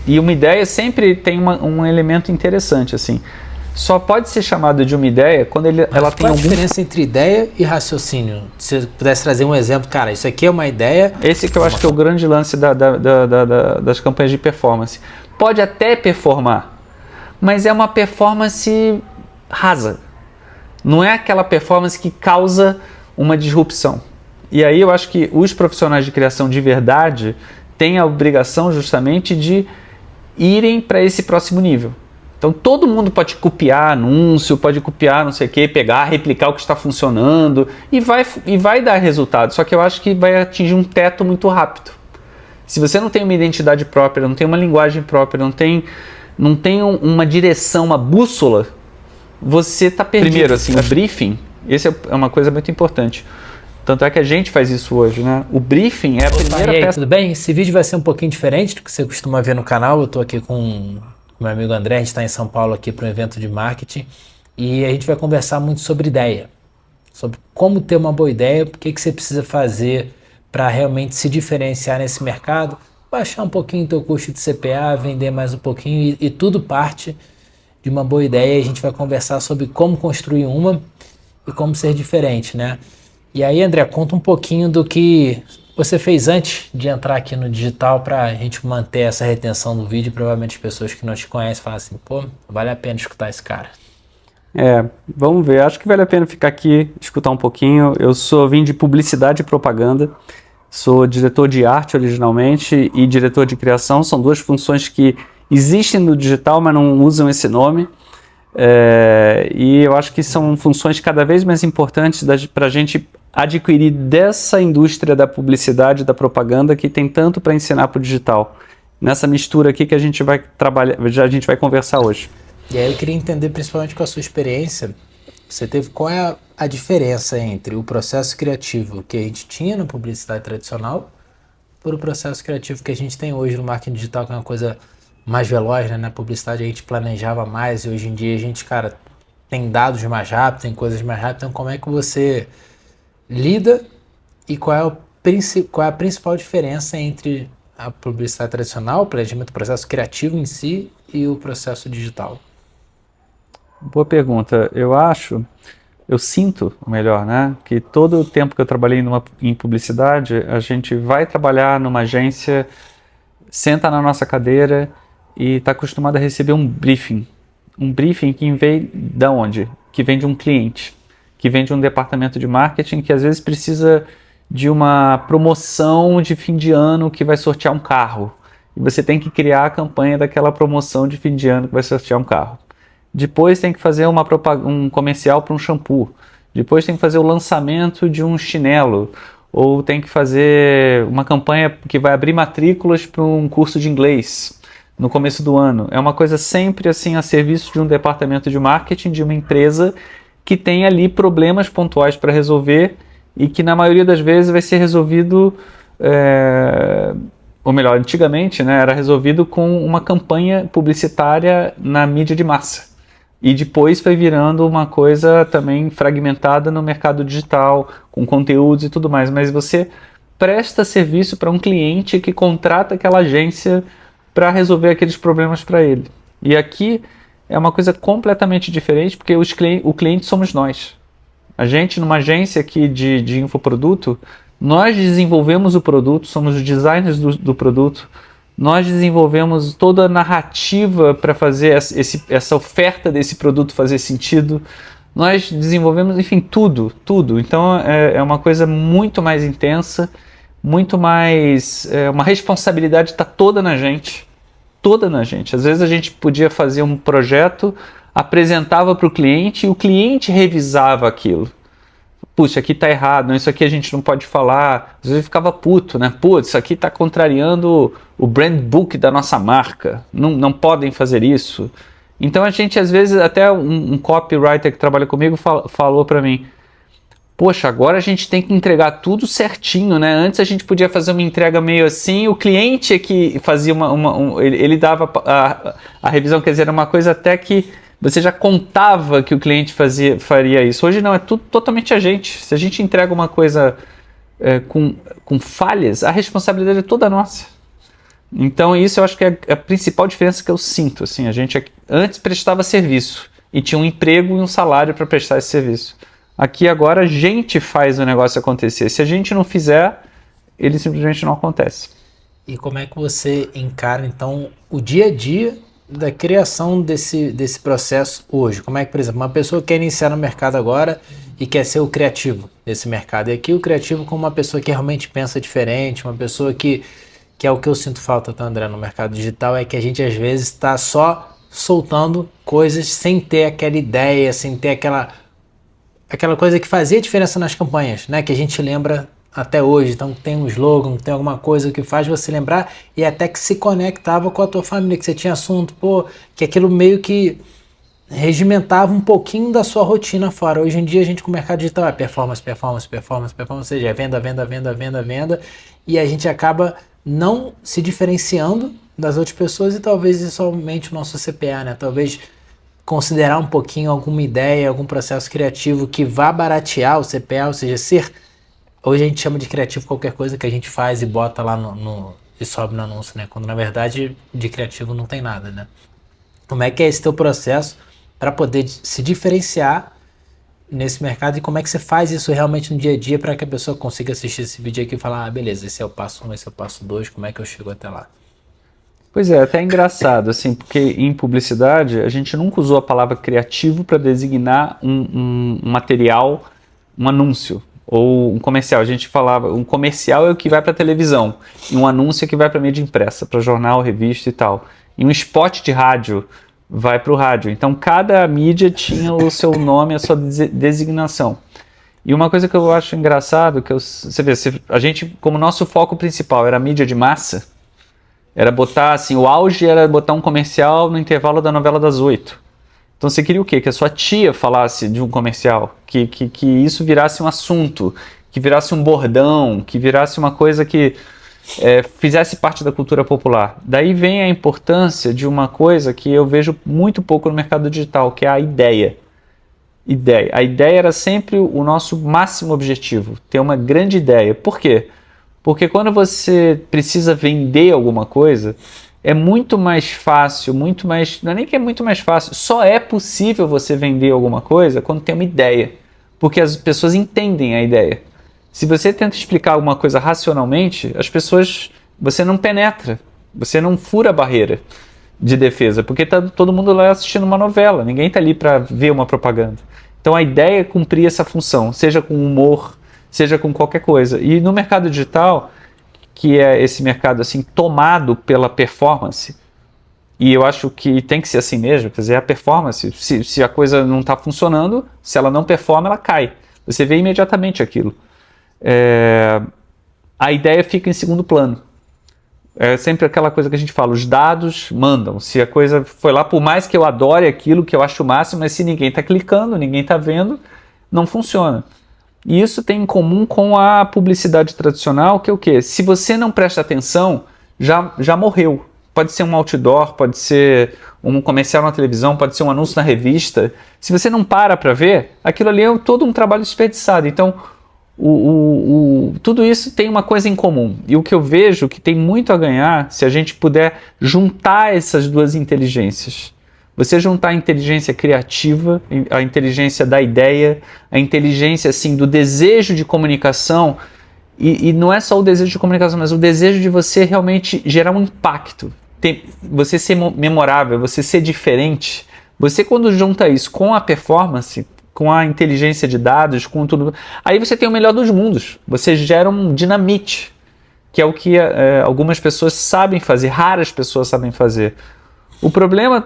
E uma ideia sempre tem um elemento interessante, assim. Só pode ser chamada de uma ideia quando ela tem alguma diferença entre ideia e raciocínio? Se você pudesse trazer um exemplo, cara, isso aqui é uma ideia... Esse que eu acho que é o grande lance das campanhas de performance. Pode até performar, mas é uma performance rasa. Não é aquela performance que causa uma disrupção. E aí eu acho que os profissionais de criação de verdade têm a obrigação justamente de irem para esse próximo nível. Então todo mundo pode copiar anúncio, pode copiar não sei o que, pegar, replicar o que está funcionando e vai dar resultado. Só que eu acho que vai atingir um teto muito rápido. Se você não tem uma identidade própria, não tem uma linguagem própria, não tem uma direção, uma bússola, você está perdido. Primeiro, assim, o briefing, esse é uma coisa muito importante. Tanto é que a gente faz isso hoje, né? O briefing é a primeira peça. Tudo bem? Esse vídeo vai ser um pouquinho diferente do que você costuma ver no canal. Eu estou aqui com meu amigo André, a gente está em São Paulo aqui para um evento de marketing e a gente vai conversar muito sobre ideia, sobre como ter uma boa ideia, o que você precisa fazer para realmente se diferenciar nesse mercado, baixar um pouquinho o teu custo de CPA, vender mais um pouquinho e tudo parte de uma boa ideia. A gente vai conversar sobre como construir uma e como ser diferente, né? E aí, André, conta um pouquinho do que você fez antes de entrar aqui no digital para a gente manter essa retenção do vídeo. Provavelmente as pessoas que não te conhecem falam assim, pô, vale a pena escutar esse cara. Vamos ver, acho que vale a pena ficar aqui, escutar um pouquinho. Vim de publicidade e propaganda, sou diretor de arte originalmente e diretor de criação, são duas funções que existem no digital, mas não usam esse nome. E eu acho que são funções cada vez mais importantes para a gente adquirir dessa indústria da publicidade e da propaganda que tem tanto para ensinar para o digital. Nessa mistura aqui que a gente vai trabalhar, a gente vai conversar hoje. E aí eu queria entender, principalmente com a sua experiência, qual é a diferença entre o processo criativo que a gente tinha na publicidade tradicional para o processo criativo que a gente tem hoje no marketing digital, que é uma coisa mais veloz, né? Na publicidade a gente planejava mais e hoje em dia a gente, cara, tem dados mais rápido, tem coisas mais rápidas. Então como é que você lida e qual é a principal diferença entre a publicidade tradicional, o planejamento, o processo criativo em si e o processo digital? Boa pergunta. Eu sinto, melhor, né, que todo o tempo que eu trabalhei em publicidade, a gente vai trabalhar numa agência, senta na nossa cadeira e está acostumado a receber um briefing. Um briefing que vem de onde? Que vem de um cliente, que vem de um departamento de marketing que às vezes precisa de uma promoção de fim de ano que vai sortear um carro. E você tem que criar a campanha daquela promoção de fim de ano que vai sortear um carro. Depois tem que fazer um comercial para um shampoo. Depois tem que fazer o lançamento de um chinelo. Ou tem que fazer uma campanha que vai abrir matrículas para um curso de inglês no começo do ano. É uma coisa sempre assim a serviço de um departamento de marketing, de uma empresa que tem ali problemas pontuais para resolver e que na maioria das vezes vai ser resolvido, ou melhor, antigamente, né, era resolvido com uma campanha publicitária na mídia de massa. E depois foi virando uma coisa também fragmentada no mercado digital, com conteúdos e tudo mais. Mas você presta serviço para um cliente que contrata aquela agência para resolver aqueles problemas para ele. E aqui é uma coisa completamente diferente, porque o cliente somos nós. A gente, numa agência aqui de infoproduto, nós desenvolvemos o produto, somos os designers do produto, nós desenvolvemos toda a narrativa para fazer essa oferta desse produto fazer sentido. Nós desenvolvemos, enfim, tudo. Então é uma coisa muito mais intensa, muito mais... uma responsabilidade está toda na gente. Às vezes a gente podia fazer um projeto, apresentava para o cliente e o cliente revisava aquilo. Puxa, aqui tá errado, isso aqui a gente não pode falar. Às vezes ficava puto, né? Putz, isso aqui tá contrariando o brand book da nossa marca. Não podem fazer isso. Então a gente, às vezes, até um copywriter que trabalha comigo falou para mim, poxa, agora a gente tem que entregar tudo certinho, né? Antes a gente podia fazer uma entrega meio assim, o cliente é que fazia ele dava a revisão, quer dizer, era uma coisa até que você já contava que o cliente faria isso. Hoje não, é tudo totalmente a gente. Se a gente entrega uma coisa com falhas, a responsabilidade é toda nossa. Então isso eu acho que é a principal diferença que eu sinto. Assim, a gente antes prestava serviço e tinha um emprego e um salário para prestar esse serviço. Aqui agora a gente faz o negócio acontecer. Se a gente não fizer, ele simplesmente não acontece. E como é que você encara, então, o dia a dia da criação desse processo hoje? Como é que, por exemplo, uma pessoa quer iniciar no mercado agora e quer ser o criativo desse mercado. E aqui o criativo como uma pessoa que realmente pensa diferente, uma pessoa que é o que eu sinto falta, tá, André, no mercado digital, é que a gente às vezes está só soltando coisas sem ter aquela ideia, sem ter aquela coisa que fazia diferença nas campanhas, né? Que a gente lembra até hoje. Então tem um slogan, tem alguma coisa que faz você lembrar e até que se conectava com a tua família, que você tinha assunto, que aquilo meio que regimentava um pouquinho da sua rotina fora. Hoje em dia a gente com o mercado digital é performance, ou seja, é venda, e a gente acaba não se diferenciando das outras pessoas e talvez isso aumente o nosso CPA, né? Talvez considerar um pouquinho alguma ideia, algum processo criativo que vá baratear o CPA, ou seja, hoje a gente chama de criativo qualquer coisa que a gente faz e bota lá e sobe no anúncio, né? Quando na verdade de criativo não tem nada, né? Como é que é esse teu processo para poder se diferenciar nesse mercado e como é que você faz isso realmente no dia a dia para que a pessoa consiga assistir esse vídeo aqui e falar, beleza, esse é o passo 1, esse é o passo 2, como é que eu chego até lá? Pois é, até engraçado, assim, porque em publicidade a gente nunca usou a palavra criativo para designar um material, um anúncio ou um comercial. A gente falava, um comercial é o que vai para televisão e um anúncio é o que vai para mídia impressa, para jornal, revista e tal. E um spot de rádio vai para o rádio. Então cada mídia tinha o seu nome, a sua designação. E uma coisa que eu acho engraçado, você vê, a gente, como nosso foco principal era a mídia de massa, era botar, assim, o auge era botar um comercial no intervalo da novela das 8. Então você queria o quê? Que a sua tia falasse de um comercial, que isso virasse um assunto, que virasse um bordão, que virasse uma coisa que fizesse parte da cultura popular. Daí vem a importância de uma coisa que eu vejo muito pouco no mercado digital, que é a ideia. A ideia era sempre o nosso máximo objetivo, ter uma grande ideia. Por quê? Porque quando você precisa vender alguma coisa, é muito mais fácil, não é nem que é muito mais fácil, só é possível você vender alguma coisa quando tem uma ideia, porque as pessoas entendem a ideia. Se você tenta explicar alguma coisa racionalmente, você não penetra, você não fura a barreira de defesa, porque está todo mundo lá assistindo uma novela, ninguém está ali para ver uma propaganda. Então a ideia é cumprir essa função, seja com humor, seja com qualquer coisa. E no mercado digital, que é esse mercado assim tomado pela performance, e eu acho que tem que ser assim mesmo, quer dizer, a performance, se a coisa não está funcionando, se ela não performa, ela cai. Você vê imediatamente aquilo. A ideia fica em segundo plano. É sempre aquela coisa que a gente fala, os dados mandam. Se a coisa foi lá, por mais que eu adore aquilo, que eu acho o máximo, mas se ninguém está clicando, ninguém está vendo, não funciona. E isso tem em comum com a publicidade tradicional, que é o quê? Se você não presta atenção, já morreu. Pode ser um outdoor, pode ser um comercial na televisão, pode ser um anúncio na revista. Se você não para ver, aquilo ali é todo um trabalho desperdiçado. Então, tudo isso tem uma coisa em comum. E o que eu vejo que tem muito a ganhar se a gente puder juntar essas duas inteligências. Você juntar a inteligência criativa, a inteligência da ideia, a inteligência assim, do desejo de comunicação, e não é só o desejo de comunicação, mas o desejo de você realmente gerar um impacto, você ser memorável, você ser diferente. Você quando junta isso com a performance, com a inteligência de dados, com tudo, aí você tem o melhor dos mundos. Você gera um dinamite, que é o que algumas pessoas sabem fazer, raras pessoas sabem fazer. O problema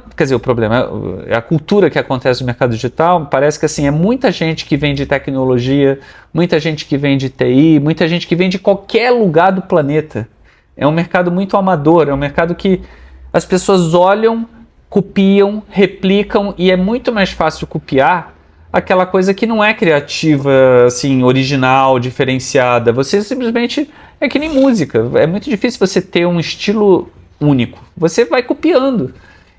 é a cultura que acontece no mercado digital. Parece que assim, é muita gente que vem de tecnologia, muita gente que vem de TI, muita gente que vem de qualquer lugar do planeta. É um mercado muito amador, é um mercado que as pessoas olham, copiam, replicam, e é muito mais fácil copiar aquela coisa que não é criativa, assim, original, diferenciada. Você simplesmente é que nem música. É muito difícil você ter um estilo único. Você vai copiando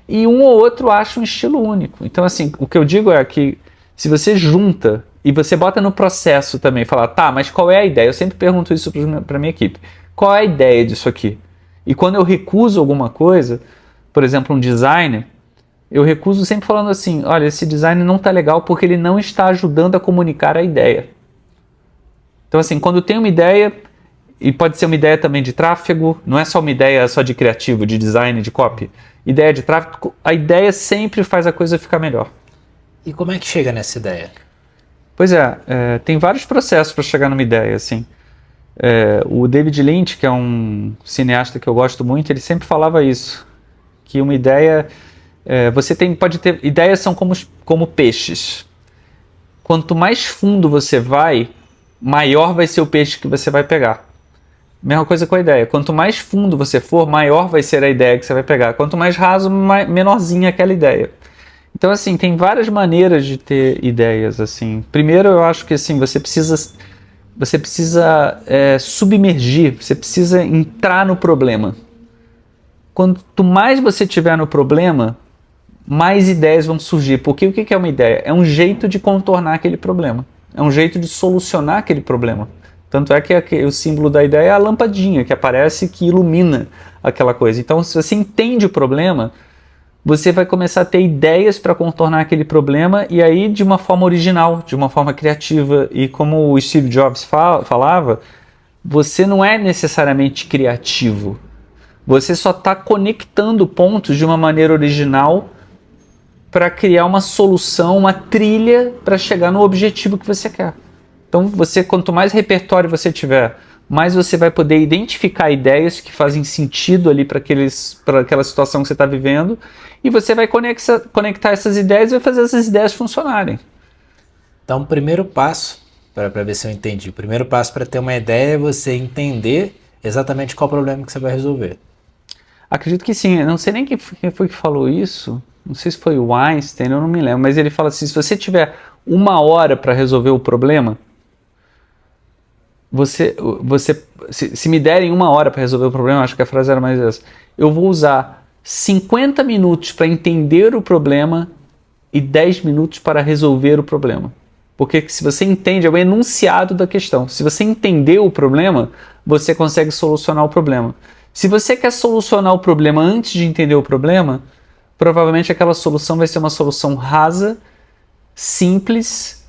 e um ou outro acha um estilo único. Então, assim, o que eu digo é que se você junta e você bota no processo também, fala, tá, mas qual é a ideia? Eu sempre pergunto isso para minha equipe. Qual é a ideia disso aqui? E quando eu recuso alguma coisa, por exemplo, um design, eu recuso sempre falando assim, olha, esse design não está legal porque ele não está ajudando a comunicar a ideia. Então assim, quando tem uma ideia, e pode ser uma ideia também de tráfego, não é só uma ideia só de criativo, de design, de copy. Ideia de tráfego, a ideia sempre faz a coisa ficar melhor. E como é que chega nessa ideia? Pois é, tem vários processos para chegar numa ideia, assim. O David Lynch, que é um cineasta que eu gosto muito, ele sempre falava isso, que uma ideia, pode ter, ideias são como peixes. Quanto mais fundo você vai, maior vai ser o peixe que você vai pegar. Mesma coisa com a ideia. Quanto mais fundo você for, maior vai ser a ideia que você vai pegar. Quanto mais raso, menorzinha aquela ideia. Então, assim, tem várias maneiras de ter ideias, assim. Primeiro, eu acho que, assim, você precisa submergir, você precisa entrar no problema. Quanto mais você tiver no problema, mais ideias vão surgir. Porque o que é uma ideia? É um jeito de contornar aquele problema. É um jeito de solucionar aquele problema. Tanto é que o símbolo da ideia é a lampadinha que aparece, que ilumina aquela coisa. Então, se você entende o problema, você vai começar a ter ideias para contornar aquele problema, e aí de uma forma original, de uma forma criativa. E como o Steve Jobs falava, você não é necessariamente criativo. Você só está conectando pontos de uma maneira original para criar uma solução, uma trilha para chegar no objetivo que você quer. Então, quanto mais repertório você tiver, mais você vai poder identificar ideias que fazem sentido ali para aquela situação que você está vivendo, e você vai conectar essas ideias e vai fazer essas ideias funcionarem. Então, o primeiro passo, para ver se eu entendi, o primeiro passo para ter uma ideia é você entender exatamente qual problema que você vai resolver. Acredito que sim. Eu não sei nem quem foi que falou isso, não sei se foi o Einstein, eu não me lembro, mas ele fala assim, se você tiver 1 hora para resolver o problema, se me derem 1 hora para resolver o problema, acho que a frase era mais essa, eu vou usar 50 minutos para entender o problema e 10 minutos para resolver o problema. Porque se você entende, é o enunciado da questão. Se você entendeu o problema, você consegue solucionar o problema. Se você quer solucionar o problema antes de entender o problema, provavelmente aquela solução vai ser uma solução rasa, simples,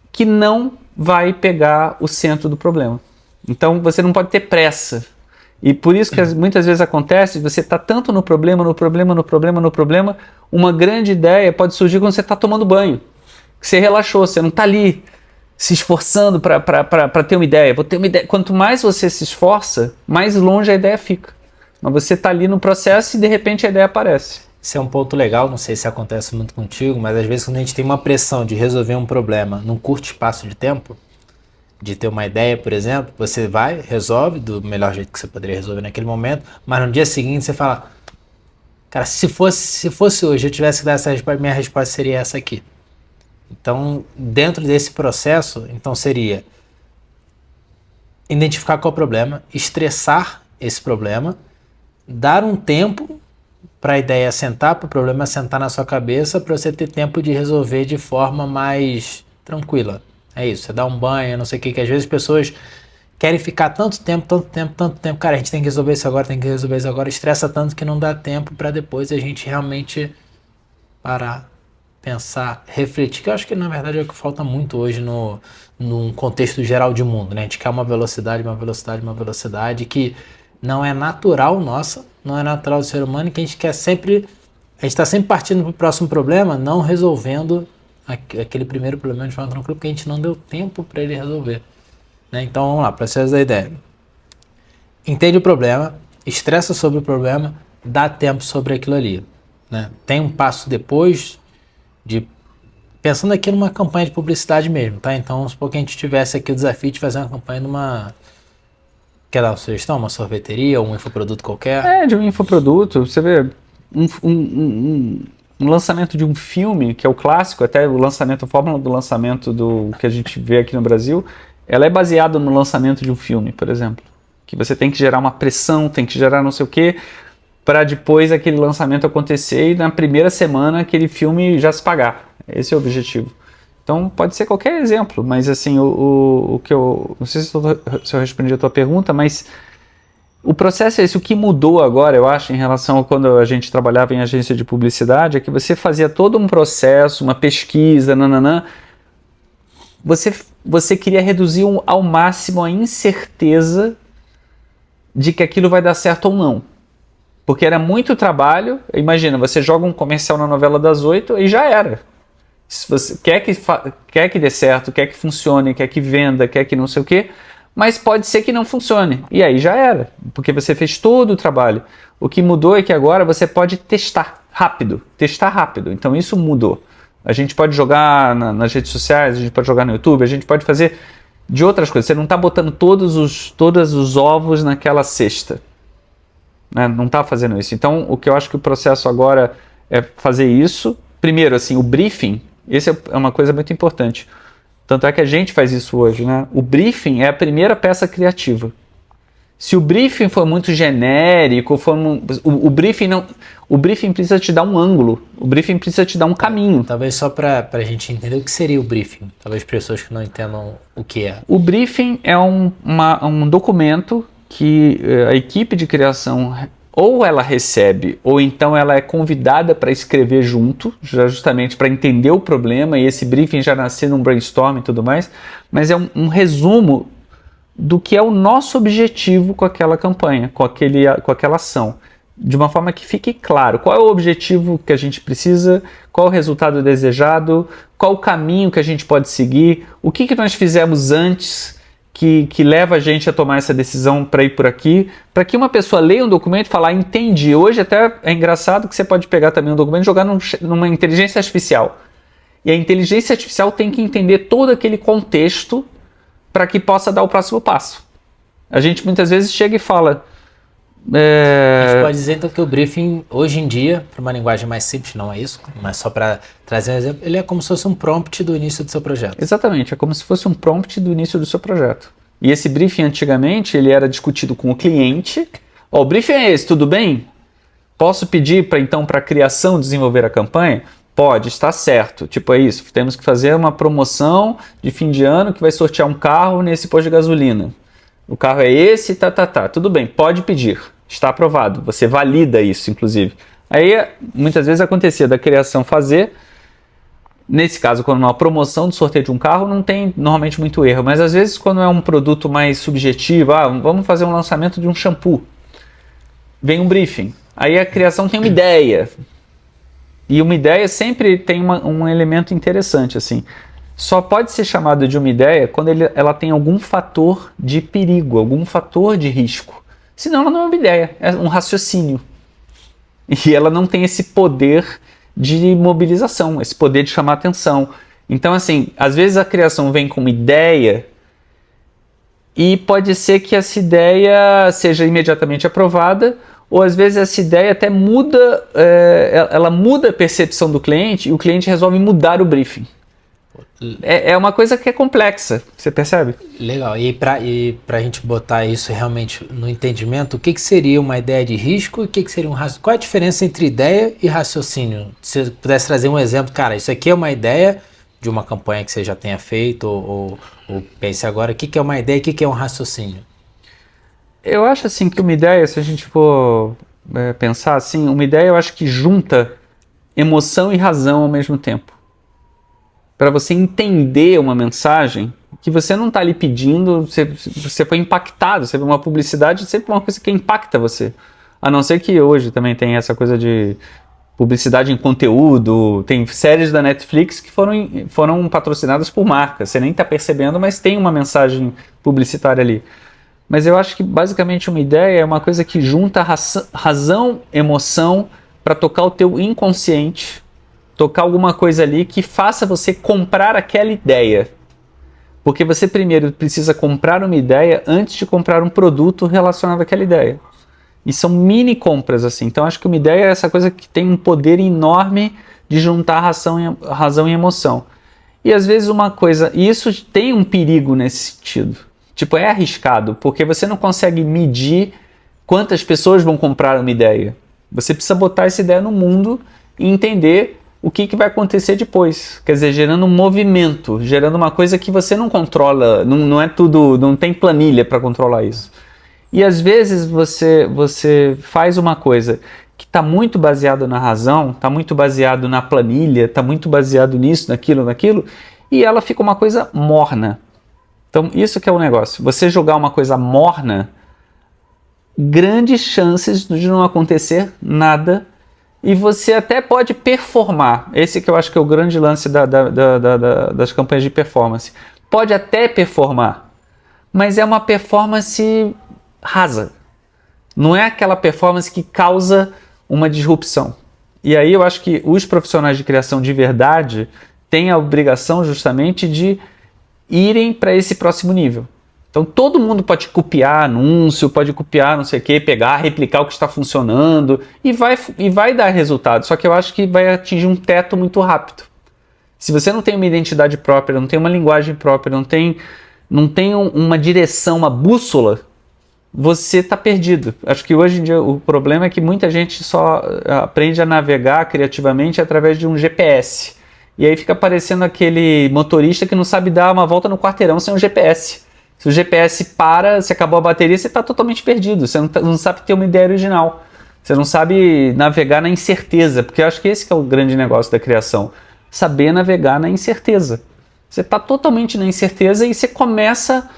que não vai pegar o centro do problema. Então você não pode ter pressa. E por isso que muitas vezes acontece, você está tanto no problema, uma grande ideia pode surgir quando você está tomando banho. Você relaxou, você não está ali se esforçando para ter uma ideia. Vou ter uma ideia. Quanto mais você se esforça, mais longe a ideia fica. Mas você está ali no processo e de repente a ideia aparece. Isso é um ponto legal, não sei se acontece muito contigo, mas às vezes quando a gente tem uma pressão de resolver um problema num curto espaço de tempo, de ter uma ideia, por exemplo, você vai, resolve do melhor jeito que você poderia resolver naquele momento, mas no dia seguinte você fala, cara, se fosse hoje, eu tivesse que dar essa resposta, minha resposta seria essa aqui. Então, dentro desse processo, então seria identificar qual é o problema, estressar esse problema, dar um tempo para a ideia assentar, para o problema assentar na sua cabeça, para você ter tempo de resolver de forma mais tranquila. É isso, você dá um banho, não sei o que às vezes as pessoas querem ficar tanto tempo, cara, a gente tem que resolver isso agora, estressa tanto que não dá tempo para depois a gente realmente parar, pensar, refletir, que eu acho que na verdade é o que falta muito hoje num contexto geral de mundo, né? A gente quer uma velocidade que não é natural nossa, não é natural do ser humano, que a gente quer sempre, a gente está sempre partindo para o próximo problema, não resolvendo aquele primeiro problema de forma tranquila, porque a gente não deu tempo para ele resolver. Né? Então vamos lá, processo da ideia. Entende o problema, estressa sobre o problema, dá tempo sobre aquilo ali. Né? Tem um passo depois de... Pensando aqui numa campanha de publicidade mesmo, tá? Então vamos supor que a gente tivesse aqui o desafio de fazer uma campanha numa... Quer dar uma sugestão? Uma sorveteria ou um infoproduto qualquer? De um infoproduto. Você vê um lançamento de um filme, que é o clássico, até a fórmula do lançamento do que a gente vê aqui no Brasil, ela é baseada no lançamento de um filme, por exemplo. Que você tem que gerar uma pressão, tem que gerar não sei o quê, para depois aquele lançamento acontecer e na primeira semana aquele filme já se pagar. Esse é o objetivo. Então pode ser qualquer exemplo, mas assim, o que eu... Não sei se eu respondi a tua pergunta, mas O processo é esse. O que mudou agora, eu acho, em relação a quando a gente trabalhava em agência de publicidade, é que você fazia todo um processo, uma pesquisa, nananã. Você queria reduzir ao máximo a incerteza de que aquilo vai dar certo ou não. Porque era muito trabalho. Imagina, você joga um comercial na novela das 8 e já era. Se você quer que dê certo, quer que funcione, quer que venda, quer que não sei o quê, mas pode ser que não funcione. E aí já era, porque você fez todo o trabalho. O que mudou é que agora você pode testar rápido. Então isso mudou. A gente pode jogar nas redes sociais, a gente pode jogar no YouTube, a gente pode fazer de outras coisas. Você não está botando todos os ovos naquela cesta. Né? Não está fazendo isso. Então, o que eu acho que o processo agora é fazer isso. Primeiro, assim, o briefing, esse é uma coisa muito importante. Tanto é que a gente faz isso hoje, né? O briefing é a primeira peça criativa. Se o briefing for muito genérico, o briefing precisa te dar um ângulo, o briefing precisa te dar um caminho. Talvez só para a gente entender o que seria o briefing, talvez pessoas que não entendam o que é. O briefing é um documento que a equipe de criação ou ela recebe, ou então ela é convidada para escrever junto, justamente para entender o problema, e esse briefing já nasceu num brainstorm e tudo mais, mas é um resumo do que é o nosso objetivo com aquela campanha, com aquela ação, de uma forma que fique claro qual é o objetivo que a gente precisa, qual é o resultado desejado, qual o caminho que a gente pode seguir, o que nós fizemos antes que leva a gente a tomar essa decisão para ir por aqui, para que uma pessoa leia um documento e falar, entendi. Hoje até é engraçado que você pode pegar também um documento e jogar numa inteligência artificial. E a inteligência artificial tem que entender todo aquele contexto para que possa dar o próximo passo. A gente muitas vezes chega e fala... A gente pode dizer então que o briefing, hoje em dia, para uma linguagem mais simples, não é isso, mas só para trazer um exemplo, ele é como se fosse um prompt do início do seu projeto. Exatamente, é como se fosse um prompt do início do seu projeto. E esse briefing, antigamente, ele era discutido com o cliente. O briefing é esse, tudo bem? Posso pedir para a criação desenvolver a campanha? Pode, está certo. Tipo, é isso, temos que fazer uma promoção de fim de ano que vai sortear um carro nesse posto de gasolina. O carro é esse, tudo bem, pode pedir, está aprovado, você valida isso, inclusive. Aí, muitas vezes acontecia da criação fazer, nesse caso, quando é uma promoção de sorteio de um carro, não tem normalmente muito erro, mas às vezes quando é um produto mais subjetivo, vamos fazer um lançamento de um shampoo, vem um briefing, aí a criação tem uma ideia, e uma ideia sempre tem um elemento interessante, assim. Só pode ser chamada de uma ideia quando ela tem algum fator de perigo, algum fator de risco. Senão ela não é uma ideia, é um raciocínio. E ela não tem esse poder de mobilização, esse poder de chamar atenção. Então, assim, às vezes a criação vem com uma ideia e pode ser que essa ideia seja imediatamente aprovada, ou às vezes essa ideia até muda, ela muda a percepção do cliente e o cliente resolve mudar o briefing. É uma coisa que é complexa, você percebe? Legal, e pra gente botar isso realmente no entendimento, o que seria uma ideia de risco e o que seria um raciocínio? Qual é a diferença entre ideia e raciocínio? Se você pudesse trazer um exemplo, cara, isso aqui é uma ideia de uma campanha que você já tenha feito, ou pense agora, o que é uma ideia e o que é um raciocínio? Eu acho assim que uma ideia, se a gente for pensar assim, uma ideia eu acho que junta emoção e razão ao mesmo tempo. Para você entender uma mensagem que você não está ali pedindo, você foi impactado, você vê uma publicidade, sempre uma coisa que impacta você. A não ser que hoje também tem essa coisa de publicidade em conteúdo, tem séries da Netflix que foram patrocinadas por marcas, você nem está percebendo, mas tem uma mensagem publicitária ali. Mas eu acho que basicamente uma ideia é uma coisa que junta razão, emoção, para tocar o teu inconsciente, tocar alguma coisa ali que faça você comprar aquela ideia. Porque você primeiro precisa comprar uma ideia antes de comprar um produto relacionado àquela ideia. E são mini compras assim. Então acho que uma ideia é essa coisa que tem um poder enorme de juntar razão e emoção. E às vezes uma coisa... E isso tem um perigo nesse sentido. Tipo, é arriscado, porque você não consegue medir quantas pessoas vão comprar uma ideia. Você precisa botar essa ideia no mundo e entender o que vai acontecer depois. Quer dizer, gerando um movimento, gerando uma coisa que você não controla, não é tudo, não tem planilha para controlar isso. E às vezes você faz uma coisa que está muito baseado na razão, está muito baseado na planilha, está muito baseado nisso, naquilo, e ela fica uma coisa morna. Então isso que é o negócio. Você jogar uma coisa morna, grandes chances de não acontecer nada, e você até pode performar. Esse que eu acho que é o grande lance das campanhas de performance. Pode até performar, mas é uma performance rasa. Não é aquela performance que causa uma disrupção. E aí eu acho que os profissionais de criação de verdade têm a obrigação justamente de irem para esse próximo nível. Então todo mundo pode copiar anúncio, pode copiar não sei o que, pegar, replicar o que está funcionando e vai dar resultado. Só que eu acho que vai atingir um teto muito rápido. Se você não tem uma identidade própria, não tem uma linguagem própria, não tem uma direção, uma bússola, você está perdido. Acho que hoje em dia o problema é que muita gente só aprende a navegar criativamente através de um GPS. E aí fica parecendo aquele motorista que não sabe dar uma volta no quarteirão sem um GPS. Se o GPS para, se acabou a bateria, você está totalmente perdido. Você não sabe ter uma ideia original. Você não sabe navegar na incerteza, porque eu acho que esse que é o grande negócio da criação. Saber navegar na incerteza. Você está totalmente na incerteza e você começa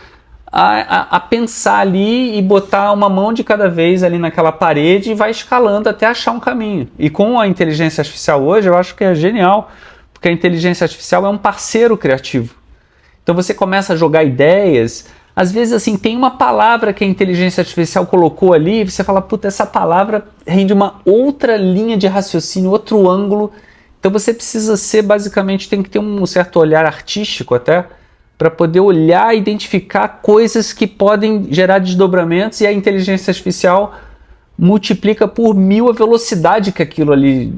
a pensar ali e botar uma mão de cada vez ali naquela parede e vai escalando até achar um caminho. E com a inteligência artificial hoje, eu acho que é genial, porque a inteligência artificial é um parceiro criativo. Então você começa a jogar ideias, às vezes assim, tem uma palavra que a inteligência artificial colocou ali, e você fala, puta, essa palavra rende uma outra linha de raciocínio, outro ângulo. Então você precisa basicamente, tem que ter um certo olhar artístico até, para poder olhar e identificar coisas que podem gerar desdobramentos, e a inteligência artificial multiplica por 1000 a velocidade que aquilo ali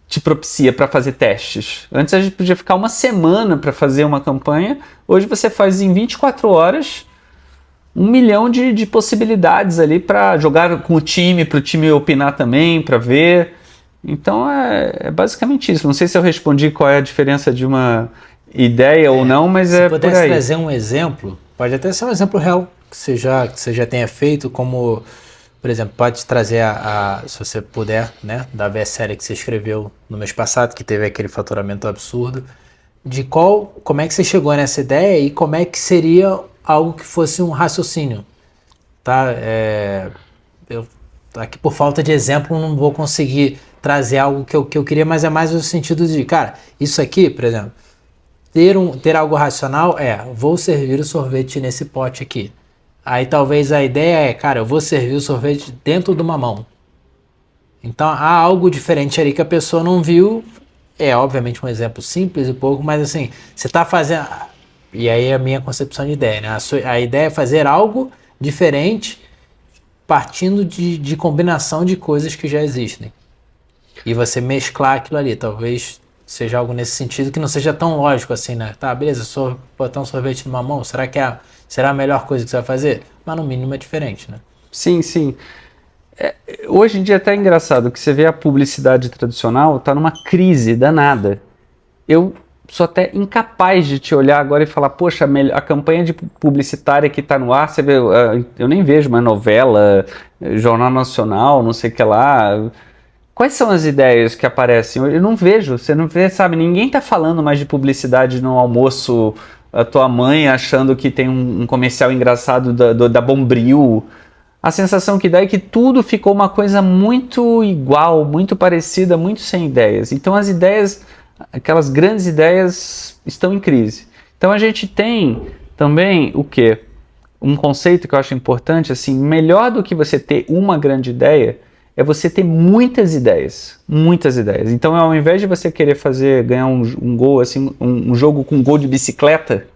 te propicia para fazer testes. Antes a gente podia ficar uma semana para fazer uma campanha, hoje você faz em 24 horas 1 milhão de possibilidades ali para jogar com o time, para o time opinar também, para ver. Então é basicamente isso. Não sei se eu respondi qual é a diferença de uma ideia ou não, mas é por aí. Se pudesse trazer um exemplo, pode até ser um exemplo real que você já tenha feito, como, por exemplo, pode trazer se você puder, né, da best-seller que você escreveu no mês passado, que teve aquele faturamento absurdo, de como é que você chegou nessa ideia e como é que seria algo que fosse um raciocínio, tá? Eu aqui por falta de exemplo não vou conseguir trazer algo que eu queria, mas é mais no sentido de, cara, isso aqui, por exemplo, ter algo racional vou servir o sorvete nesse pote aqui. Aí talvez a ideia cara, eu vou servir o sorvete dentro de uma mão. Então há algo diferente ali que a pessoa não viu. É obviamente um exemplo simples e pouco, mas assim, você está fazendo... E aí é a minha concepção de ideia, né? A ideia é fazer algo diferente partindo de combinação de coisas que já existem. E você mesclar aquilo ali, talvez seja algo nesse sentido que não seja tão lógico assim, né? Tá, beleza, só botar um sorvete numa mão, será a melhor coisa que você vai fazer? Mas no mínimo é diferente, né? Sim, sim. Hoje em dia é até engraçado que você vê a publicidade tradicional está numa crise danada. Eu sou até incapaz de te olhar agora e falar, poxa, a campanha de publicitária que está no ar, você vê, eu nem vejo uma novela, Jornal Nacional, não sei o que lá. Quais são as ideias que aparecem? Eu não vejo, você não vê, sabe? Ninguém está falando mais de publicidade no almoço, a tua mãe achando que tem um comercial engraçado da Bombril. A sensação que dá é que tudo ficou uma coisa muito igual, muito parecida, muito sem ideias. Então as ideias, aquelas grandes ideias, estão em crise. Então a gente tem também o quê? Um conceito que eu acho importante, assim, melhor do que você ter uma grande ideia, é você ter muitas ideias. Muitas ideias. Então ao invés de você querer ganhar um gol, assim, um jogo com gol de bicicleta,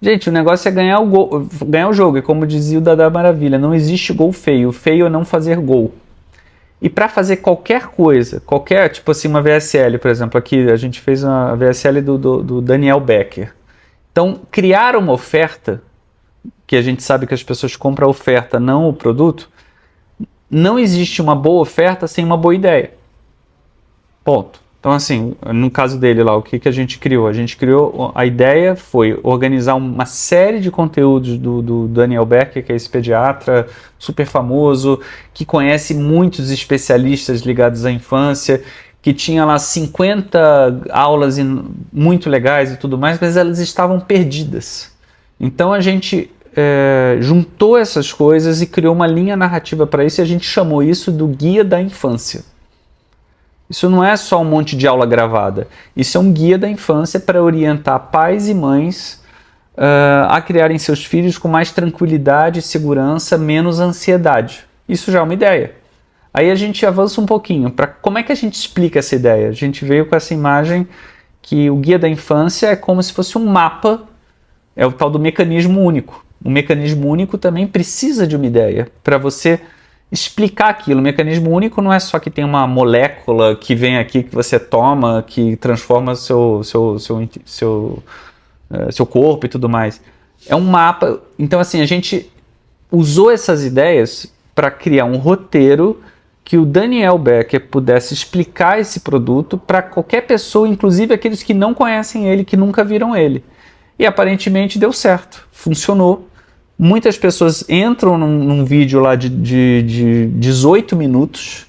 gente, o negócio é ganhar o jogo. E como dizia o Dada Maravilha, não existe gol feio. O feio é não fazer gol. E para fazer qualquer coisa, tipo assim, uma VSL, por exemplo, aqui a gente fez uma VSL do Daniel Becker. Então, criar uma oferta, que a gente sabe que as pessoas compram a oferta, não o produto, não existe uma boa oferta sem uma boa ideia. Ponto. Então, assim, no caso dele lá, o que a gente criou? A gente criou, a ideia foi organizar uma série de conteúdos do Daniel Becker, que é esse pediatra super famoso, que conhece muitos especialistas ligados à infância, que tinha lá 50 aulas muito legais e tudo mais, mas elas estavam perdidas. Então a gente juntou essas coisas e criou uma linha narrativa para isso, e a gente chamou isso do Guia da Infância. Isso não é só um monte de aula gravada, isso é um guia da infância para orientar pais e mães a criarem seus filhos com mais tranquilidade, segurança, menos ansiedade. Isso já é uma ideia. Aí a gente avança um pouquinho para como é que a gente explica essa ideia. A gente veio com essa imagem que o guia da infância é como se fosse um mapa, é o tal do mecanismo único. O mecanismo único também precisa de uma ideia para você explicar aquilo. O mecanismo único não é só que tem uma molécula que vem aqui, que você toma, que transforma seu corpo e tudo mais. É um mapa. Então, assim, a gente usou essas ideias para criar um roteiro que o Daniel Becker pudesse explicar esse produto para qualquer pessoa, inclusive aqueles que não conhecem ele, que nunca viram ele. E aparentemente deu certo, funcionou. Muitas pessoas entram num vídeo lá de 18 minutos,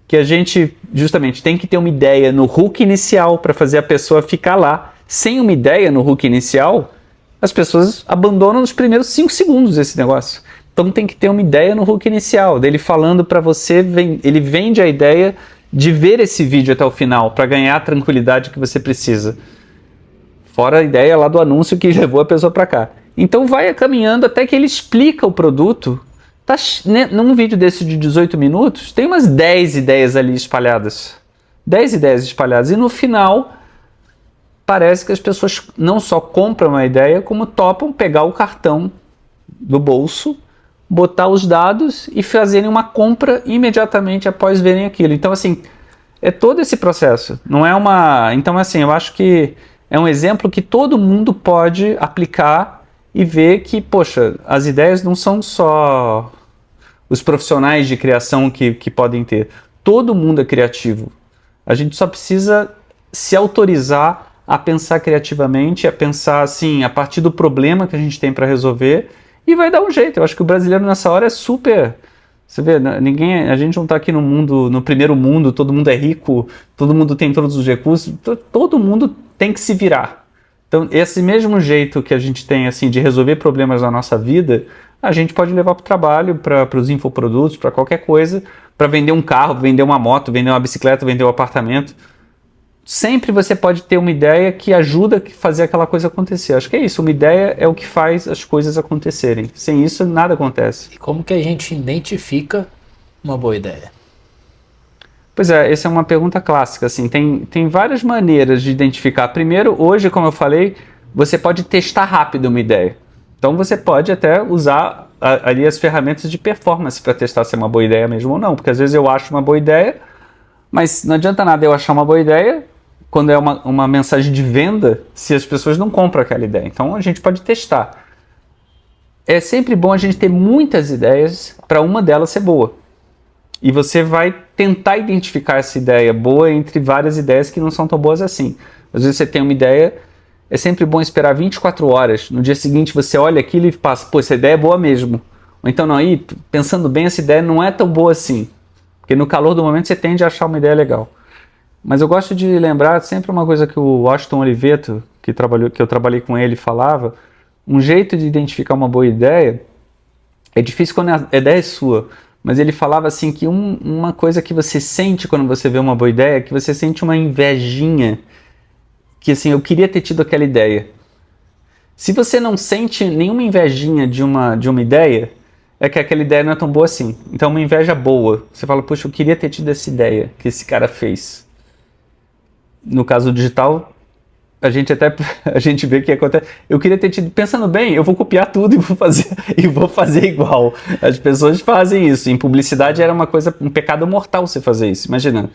que a gente justamente tem que ter uma ideia no hook inicial para fazer a pessoa ficar lá. Sem uma ideia no hook inicial, as pessoas abandonam nos primeiros 5 segundos esse negócio. Então tem que ter uma ideia no hook inicial, dele falando para você, ele vende a ideia de ver esse vídeo até o final, para ganhar a tranquilidade que você precisa. Fora a ideia lá do anúncio que levou a pessoa para cá. Então vai caminhando até que ele explica o produto. Tá, né, num vídeo desse de 18 minutos, tem umas 10 ideias ali espalhadas. 10 ideias espalhadas. E no final, parece que as pessoas não só compram a ideia, como topam pegar o cartão do bolso, botar os dados e fazerem uma compra imediatamente após verem aquilo. Então, assim, é todo esse processo. Não é uma... Então, assim, eu acho que é um exemplo que todo mundo pode aplicar e ver que, poxa, as ideias não são só os profissionais de criação que podem ter. Todo mundo é criativo. A gente só precisa se autorizar a pensar criativamente, a pensar assim, a partir do problema que a gente tem para resolver, e vai dar um jeito. Eu acho que o brasileiro nessa hora é super... Você vê, a gente não está aqui no mundo, no primeiro mundo, todo mundo é rico, todo mundo tem todos os recursos, todo mundo tem que se virar. Então, esse mesmo jeito que a gente tem assim de resolver problemas na nossa vida, a gente pode levar para o trabalho, para os infoprodutos, para qualquer coisa, para vender um carro, vender uma moto, vender uma bicicleta, vender um apartamento. Sempre você pode ter uma ideia que ajuda a fazer aquela coisa acontecer. Acho que é isso, uma ideia é o que faz as coisas acontecerem. Sem isso, nada acontece. E como que a gente identifica uma boa ideia? Pois é, essa é uma pergunta clássica. Assim, tem várias maneiras de identificar. Primeiro, hoje, como eu falei, você pode testar rápido uma ideia. Então você pode até usar ali as ferramentas de performance para testar se é uma boa ideia mesmo ou não. Porque às vezes eu acho uma boa ideia, mas não adianta nada eu achar uma boa ideia quando é uma mensagem de venda, se as pessoas não compram aquela ideia. Então a gente pode testar. É sempre bom a gente ter muitas ideias para uma delas ser boa. E você vai tentar identificar essa ideia boa entre várias ideias que não são tão boas assim. Às vezes você tem uma ideia, é sempre bom esperar 24 horas. No dia seguinte você olha aquilo e passa, pô, essa ideia é boa mesmo. Ou então, não, aí, pensando bem, essa ideia não é tão boa assim. Porque no calor do momento você tende a achar uma ideia legal. Mas eu gosto de lembrar sempre uma coisa que o Washington Oliveto, que eu trabalhei com ele, falava. Um jeito de identificar uma boa ideia é difícil quando a ideia é sua. Mas ele falava assim que uma coisa que você sente quando você vê uma boa ideia é que você sente uma invejinha. Que assim, eu queria ter tido aquela ideia. Se você não sente nenhuma invejinha de uma ideia, é que aquela ideia não é tão boa assim. Então uma inveja boa. Você fala, puxa, eu queria ter tido essa ideia que esse cara fez. No caso digital, a gente vê que acontece. Eu queria ter tido, pensando bem, eu vou copiar tudo e vou fazer igual. As pessoas fazem isso. Em publicidade era um pecado mortal você fazer isso. Imagina,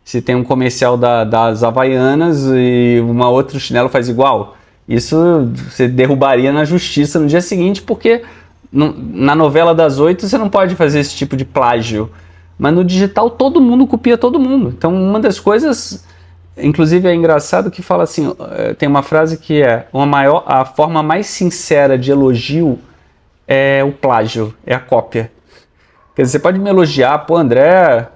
se tem um comercial das Havaianas e uma outra chinelo faz igual. Isso você derrubaria na justiça no dia seguinte, porque na novela das 8 você não pode fazer esse tipo de plágio. Mas no digital todo mundo copia todo mundo. Então uma das coisas Inclusive é engraçado que fala assim, tem uma frase que é a forma mais sincera de elogio é o plágio, é a cópia. Quer dizer, você pode me elogiar, pô, André,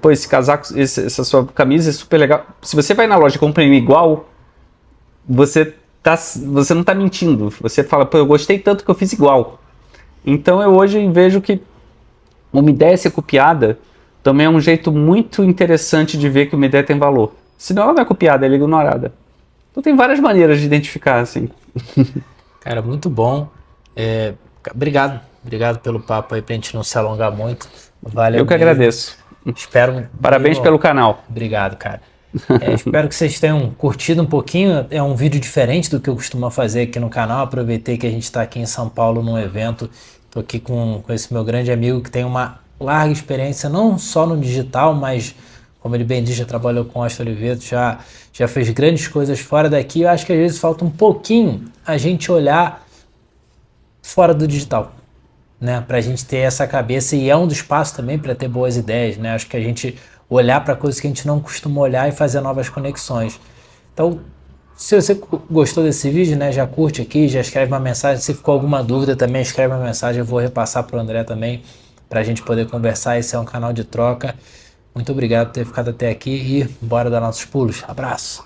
pô, esse casaco, essa sua camisa é super legal. Se você vai na loja e compra ele igual, você não está mentindo. Você fala, pô, eu gostei tanto que eu fiz igual. Então eu hoje vejo que uma ideia ser copiada também é um jeito muito interessante de ver que uma ideia tem valor. Senão ela não é copiada, ela é ignorada. Então tem várias maneiras de identificar, assim. Cara, muito bom. Obrigado pelo papo aí, pra gente não se alongar muito. Valeu Eu que mesmo. agradeço. Espero. Parabéns pelo canal. Obrigado, cara. Espero que vocês tenham curtido um pouquinho. É um vídeo diferente do que eu costumo fazer aqui no canal. Aproveitei que a gente está aqui em São Paulo num evento. Estou aqui com esse meu grande amigo que tem uma larga experiência, não só no digital, mas, como ele bem diz, já trabalhou com Austin Oliveto, já fez grandes coisas fora daqui. Eu acho que às vezes falta um pouquinho a gente olhar fora do digital, né, para a gente ter essa cabeça, e é um dos passos também para ter boas ideias, né? Acho que a gente olhar para coisas que a gente não costuma olhar e fazer novas conexões. Então, se você gostou desse vídeo, né, já curte aqui, já escreve uma mensagem. Se ficou alguma dúvida também, escreve uma mensagem, eu vou repassar para o André também, para a gente poder conversar. Esse é um canal de troca. Muito obrigado por ter ficado até aqui e bora dar nossos pulos. Abraço!